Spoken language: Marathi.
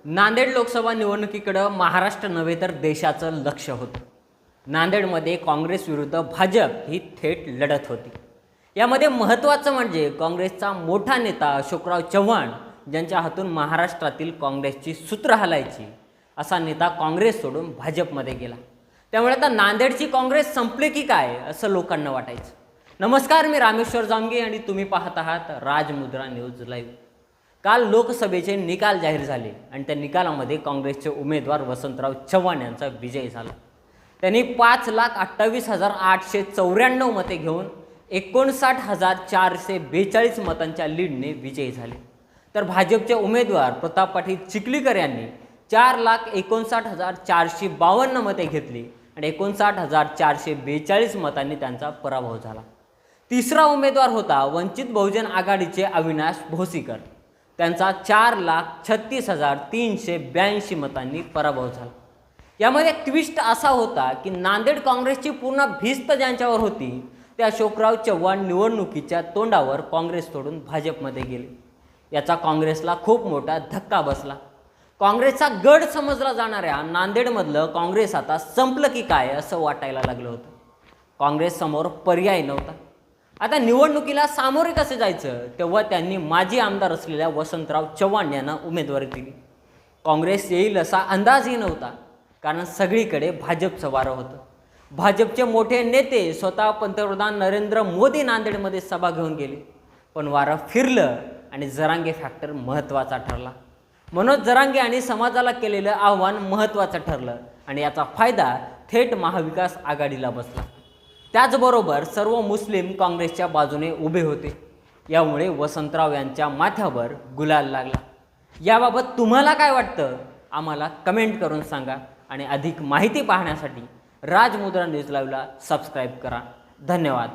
नांदेड लोकसभा निवडणुकीकडे महाराष्ट्र नव्हे तर देशाचं लक्ष होतं। नांदेडमध्ये काँग्रेस विरुद्ध भाजप ही थेट लढत होती। यामध्ये महत्त्वाचं म्हणजे काँग्रेसचा मोठा नेता अशोकराव चव्हाण ज्यांच्या हातून महाराष्ट्रातील काँग्रेसची सूत्र हलायची असा नेता काँग्रेस सोडून भाजपमध्ये गेला। त्यामुळे आता नांदेडची काँग्रेस संपली की काय असं लोकांना वाटायचं। नमस्कार, मी रामेश्वर जामगे आणि तुम्ही पाहत आहात राजमुद्रा न्यूज लाईव्ह। काल लोकसभेचे निकाल जाहीर झाले आणि त्या निकालामध्ये काँग्रेसचे उमेदवार वसंतराव चव्हाण यांचा विजय झाला। त्यांनी 5,28,894 मते घेऊन 59,442 मतांच्या लीडने विजयी झाले। तर भाजपचे उमेदवार प्रताप पाटील चिखलीकर यांनी 4,59,452 मते घेतली आणि 59,442 मतांनी त्यांचा पराभव झाला। तिसरा उमेदवार होता वंचित बहुजन आघाडीचे अविनाश भोसीकर, त्यांचा 4,36,382 मतांनी पराभव झाला। यामध्ये ट्विस्ट असा होता की नांदेड काँग्रेसची पूर्ण भिस्त ज्यांच्यावर होती ते अशोकराव चव्हाण निवडणुकीच्या तोंडावर काँग्रेस सोडून भाजपमध्ये गेले। याचा काँग्रेसला खूप मोठा धक्का बसला। काँग्रेसचा गड समजला जाणाऱ्या नांदेडमधलं काँग्रेस आता संपलं की काय असं वाटायला लागलं होतं। काँग्रेस समोर पर्याय नव्हता। आता निवडणुकीला सामोरे कसे जायचं तेव्हा त्यांनी माजी आमदार असलेल्या वसंतराव चव्हाण यांना उमेदवारी दिली। काँग्रेस येईल असा अंदाजही नव्हता, कारण सगळीकडे भाजपचं वारं होतं। भाजपचे मोठे नेते स्वतः पंतप्रधान नरेंद्र मोदी नांदेडमध्ये सभा घेऊन गेले, पण वारं फिरलं आणि जरांगे फॅक्टर महत्त्वाचा ठरला। मनोज जरांगे आणि समाजाला केलेलं आव्हान महत्त्वाचं ठरलं आणि याचा फायदा थेट महाविकास आघाडीला बसला। त्याचबरोबर सर्व मुस्लिम काँग्रेसच्या बाजूने उभे होते। यामुळे वसंतराव यांच्या माथ्यावर गुलाल लागला। याबाबत तुम्हाला काय वाटतं आम्हाला कमेंट करून सांगा आणि अधिक माहिती पाहण्यासाठी राजमुद्रा न्यूज लाईव्हला सबस्क्राईब करा। धन्यवाद।